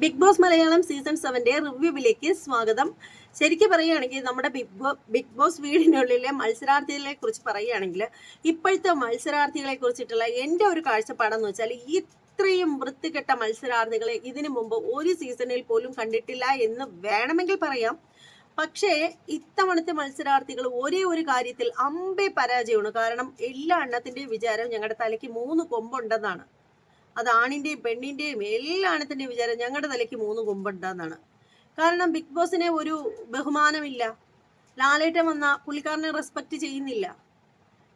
Big boss Malayalam season 7 റിവ്യൂവിലേക്ക് സ്വാഗതം. ശരിക്കും പറയുകയാണെങ്കിൽ നമ്മുടെ ബിഗ് ബോസ് വീടിനുള്ളിലെ മത്സരാർത്ഥികളെ കുറിച്ച് പറയുകയാണെങ്കിൽ ഇപ്പോഴത്തെ മത്സരാർത്ഥികളെ കുറിച്ചിട്ടുള്ള എൻ്റെ ഒരു കാഴ്ചപ്പാടെന്ന് വെച്ചാൽ ഇത്രയും വൃത്തികെട്ട മത്സരാർത്ഥികളെ ഇതിനു മുമ്പ് ഒരു സീസണിൽ പോലും കണ്ടിട്ടില്ല എന്ന് വേണമെങ്കിൽ പറയാം. പക്ഷേ ഇത്തവണത്തെ മത്സരാർത്ഥികൾ ഒരേ ഒരു കാര്യത്തിൽ അമ്പേ പരാജയമാണ്. കാരണം എല്ലാ എണ്ണത്തിൻ്റെയും വിചാരം ഞങ്ങളുടെ തലയ്ക്ക് 3 കൊമ്പുണ്ടെന്നാണ്. അത് ആണിന്റെയും പെണ്ണിന്റെയും എല്ലാ എണ്ണത്തിന്റെയും വിചാരം ഞങ്ങളുടെ തലയ്ക്ക് 3 കൊമ്പുണ്ടെന്നാണ്. കാരണം ബിഗ് ബോസിനെ ഒരു ബഹുമാനമില്ല. ലാലേട്ടൻ വന്ന പുള്ളിക്കാരനെ റെസ്പെക്ട് ചെയ്യുന്നില്ല.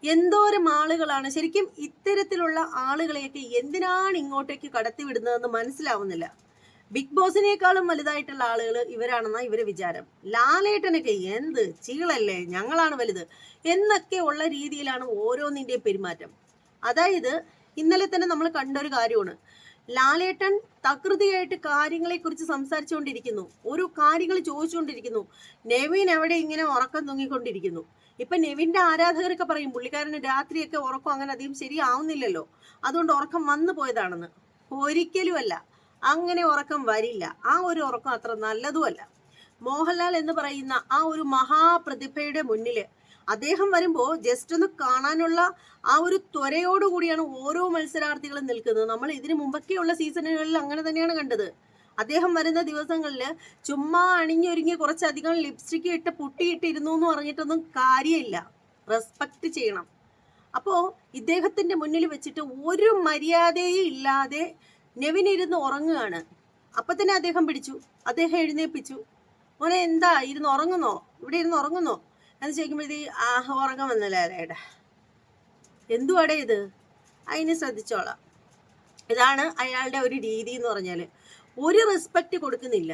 എന്തോരം ആളുകളാണ് ശരിക്കും ഇത്തരത്തിലുള്ള ആളുകളെയൊക്കെ എന്തിനാണ് ഇങ്ങോട്ടേക്ക് കടത്തിവിടുന്നതെന്ന് മനസ്സിലാവുന്നില്ല. ബിഗ് ബോസിനേക്കാളും വലുതായിട്ടുള്ള ആളുകൾ ഇവരാണെന്നാ ഇവരെ വിചാരം. ലാലേട്ടനൊക്കെ എന്ത് ചീളല്ലേ, ഞങ്ങളാണ് വലുത് എന്നൊക്കെ ഉള്ള രീതിയിലാണ് ഓരോന്നിന്റെയും പെരുമാറ്റം. അതായത് ഇന്നലെ തന്നെ നമ്മൾ കണ്ടൊരു കാര്യമാണ്. ലാലേട്ടൻ തകൃതിയായിട്ട് കാര്യങ്ങളെ കുറിച്ച് സംസാരിച്ചുകൊണ്ടിരിക്കുന്നു, ഒരു കാര്യങ്ങൾ ചോദിച്ചുകൊണ്ടിരിക്കുന്നു. നെവിൻ എവിടെ ഇങ്ങനെ ഉറക്കം തൂങ്ങിക്കൊണ്ടിരിക്കുന്നു. ഇപ്പൊ നെവിന്റെ ആരാധകരൊക്കെ പറയും പുള്ളിക്കാരന് രാത്രിയൊക്കെ ഉറക്കം അങ്ങനെ അധികം ശരിയാവുന്നില്ലല്ലോ, അതുകൊണ്ട് ഉറക്കം വന്നു പോയതാണെന്ന്. ഒരിക്കലുമല്ല, അങ്ങനെ ഉറക്കം വരില്ല. ആ ഒരു ഉറക്കം അത്ര നല്ലതുമല്ല. മോഹൻലാൽ എന്ന് പറയുന്ന ആ ഒരു മഹാപ്രതിഭയുടെ മുന്നില് അദ്ദേഹം വരുമ്പോൾ ജസ്റ്റ് ഒന്ന് കാണാനുള്ള ആ ഒരു ത്വരയോടുകൂടിയാണ് ഓരോ മത്സരാർത്ഥികളും നിൽക്കുന്നത്. നമ്മൾ ഇതിനു മുമ്പൊക്കെയുള്ള സീസണുകളിൽ അങ്ങനെ തന്നെയാണ് കണ്ടത്. അദ്ദേഹം വരുന്ന ദിവസങ്ങളിൽ ചുമ്മാ അണിഞ്ഞൊരുങ്ങി കുറച്ചധികം ലിപ്സ്റ്റിക് ഇട്ട് പുട്ടിയിട്ടിരുന്നു എന്ന് പറഞ്ഞിട്ടൊന്നും കാര്യമില്ല. റെസ്പെക്ട് ചെയ്യണം. അപ്പോ ഇദ്ദേഹത്തിന്റെ മുന്നിൽ വെച്ചിട്ട് ഒരു മര്യാദയും ഇല്ലാതെ നെവിൻ ഇരുന്ന് ഉറങ്ങുകയാണ്. അപ്പൊ തന്നെ അദ്ദേഹം പിടിച്ചു, അദ്ദേഹം എഴുന്നേപ്പിച്ചു. മോനെ എന്താ ഇരുന്ന് ഉറങ്ങുന്നോ, ഇവിടെ ഇരുന്ന് ഉറങ്ങുന്നോ എന്ന് ചോദിക്കുമ്പോഴത്തേക്ക് ഉറക്കം വന്നില്ല അല്ലേടാ, എന്തുവാടേ ഇത്, അതിന് ശ്രദ്ധിച്ചോളാം. ഇതാണ് അയാളുടെ ഒരു രീതി എന്ന് പറഞ്ഞാല്. ഒരു റെസ്പെക്ട് കൊടുക്കുന്നില്ല.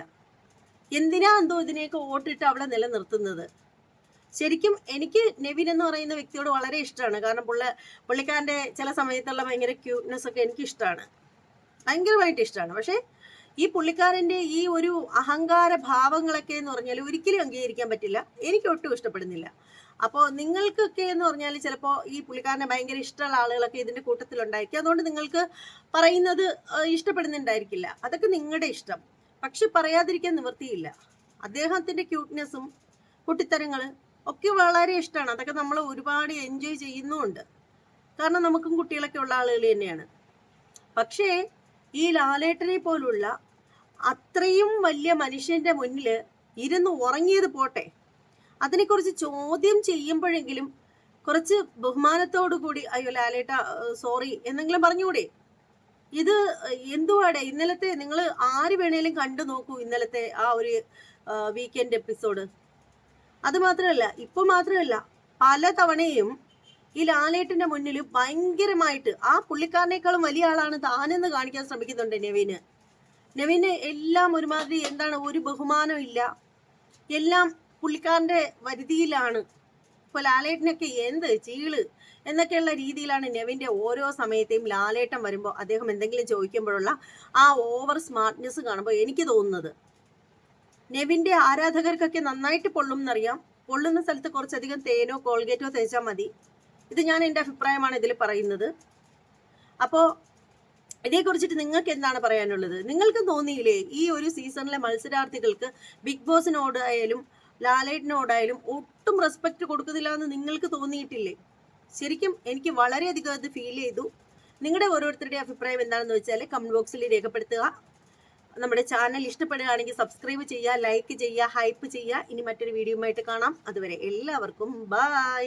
എന്തിനാ എന്തോ ഇതിനെയൊക്കെ വോട്ടിട്ട് അവളെ നിലനിർത്തുന്നത്. ശരിക്കും എനിക്ക് നെവിൻ എന്ന് പറയുന്ന വ്യക്തിയോട് വളരെ ഇഷ്ടമാണ്. കാരണം പുള്ളിക്കാരൻ്റെ ചില സമയത്തുള്ള ഭയങ്കര ക്യൂട്ട്നെസ് ഒക്കെ എനിക്ക് ഇഷ്ടമാണ്, ഭയങ്കരമായിട്ട് ഇഷ്ടമാണ്. പക്ഷേ ഈ പുള്ളിക്കാരൻ്റെ ഈ ഒരു അഹങ്കാര ഭാവങ്ങളൊക്കെ എന്ന് പറഞ്ഞാൽ ഒരിക്കലും അംഗീകരിക്കാൻ പറ്റില്ല. എനിക്ക് ഒട്ടും ഇഷ്ടപ്പെടുന്നില്ല. അപ്പോൾ നിങ്ങൾക്കൊക്കെ എന്ന് പറഞ്ഞാൽ ചിലപ്പോൾ ഈ പുള്ളിക്കാരനെ ഭയങ്കര ഇഷ്ടമുള്ള ആളുകളൊക്കെ ഇതിൻ്റെ കൂട്ടത്തിലുണ്ടായിരിക്കും. അതുകൊണ്ട് നിങ്ങൾക്ക് പറയുന്നത് ഇഷ്ടപ്പെടുന്നുണ്ടായിരിക്കില്ല. അതൊക്കെ നിങ്ങളുടെ ഇഷ്ടം. പക്ഷെ പറയാതിരിക്കാൻ നിവൃത്തിയില്ല. അദ്ദേഹത്തിൻ്റെ ക്യൂട്ട്നെസ്സും കുട്ടിത്തരങ്ങൾ ഒക്കെ വളരെ ഇഷ്ടമാണ്. അതൊക്കെ നമ്മൾ ഒരുപാട് എൻജോയ് ചെയ്യുന്നുമുണ്ട്. കാരണം നമുക്കും കുട്ടികളൊക്കെ ഉള്ള ആളുകൾ തന്നെയാണ്. പക്ഷേ ഈ ലാലേട്ടനെ പോലുള്ള അത്രയും വലിയ മനുഷ്യന്റെ മുന്നിൽ ഇരുന്ന് ഉറങ്ങിയത് പോട്ടെ, അതിനെക്കുറിച്ച് ചോദ്യം ചെയ്യുമ്പോഴെങ്കിലും കുറച്ച് ബഹുമാനത്തോടു കൂടി അയ്യോ ലാലേട്ട സോറി എന്നെങ്കിലും പറഞ്ഞുകൂടെ. ഇത് എന്തുവാടെ ഇന്നലത്തെ, നിങ്ങൾ ആര് വേണേലും കണ്ടു നോക്കൂ ഇന്നലത്തെ ആ ഒരു വീക്കെൻഡ് എപ്പിസോഡ്. അത് മാത്രമല്ല, ഇപ്പൊ മാത്രമല്ല, പല തവണയും ഈ ലാലേട്ടന്റെ മുന്നിൽ ഭയങ്കരമായിട്ട് ആ പുള്ളിക്കാരനേക്കാളും വലിയ ആളാണ് താനെന്ന് കാണിക്കാൻ ശ്രമിക്കുന്നുണ്ട് നെവിന് എല്ലാം ഒരുമാതിരി എന്താണ്, ഒരു ബഹുമാനം ഇല്ല, എല്ലാം പുള്ളിക്കാരന്റെ വരുതിയിലാണ്. ഇപ്പൊ ലാലേട്ടനൊക്കെ എന്ത് ചീള് എന്നൊക്കെയുള്ള രീതിയിലാണ് നെവിന്റെ ഓരോ സമയത്തെയും ലാലേട്ടൻ വരുമ്പോൾ അദ്ദേഹം എന്തെങ്കിലും ചോദിക്കുമ്പോഴുള്ള ആ ഓവർ സ്മാർട്ട്നെസ് കാണുമ്പോൾ എനിക്ക് തോന്നുന്നത് നെവിന്റെ ആരാധകർക്കൊക്കെ നന്നായിട്ട് പൊള്ളും എന്നറിയാം. പൊള്ളുന്ന സ്ഥലത്ത് കുറച്ചധികം തേനോ കോൾഗേറ്റോ തേച്ചാൽ മതി. ഇത് ഞാൻ എൻ്റെ അഭിപ്രായമാണ് ഇതിൽ പറയുന്നത്. അപ്പോൾ ഇതേക്കുറിച്ചിട്ട് നിങ്ങൾക്ക് എന്താണ് പറയാനുള്ളത്? നിങ്ങൾക്ക് തോന്നിയില്ലേ ഈ ഒരു സീസണിലെ മത്സരാർത്ഥികൾക്ക് ബിഗ് ബോസിനോടായാലും ലാലേട്ടിനോടായാലും ഒട്ടും റെസ്പെക്ട് കൊടുക്കുന്നില്ല എന്ന് നിങ്ങൾക്ക് തോന്നിയിട്ടില്ലേ? ശരിക്കും എനിക്ക് വളരെയധികം അത് ഫീൽ ചെയ്തു. നിങ്ങളുടെ ഓരോരുത്തരുടെ അഭിപ്രായം എന്താണെന്ന് വെച്ചാൽ കമന്റ് ബോക്സിൽ രേഖപ്പെടുത്തുക. നമ്മുടെ ചാനൽ ഇഷ്ടപ്പെടുകയാണെങ്കിൽ സബ്സ്ക്രൈബ് ചെയ്യുക, ലൈക്ക് ചെയ്യുക, ഹൈപ്പ് ചെയ്യുക. ഇനി മറ്റൊരു വീഡിയോയുമായിട്ട് കാണാം. അതുവരെ എല്ലാവർക്കും ബൈ.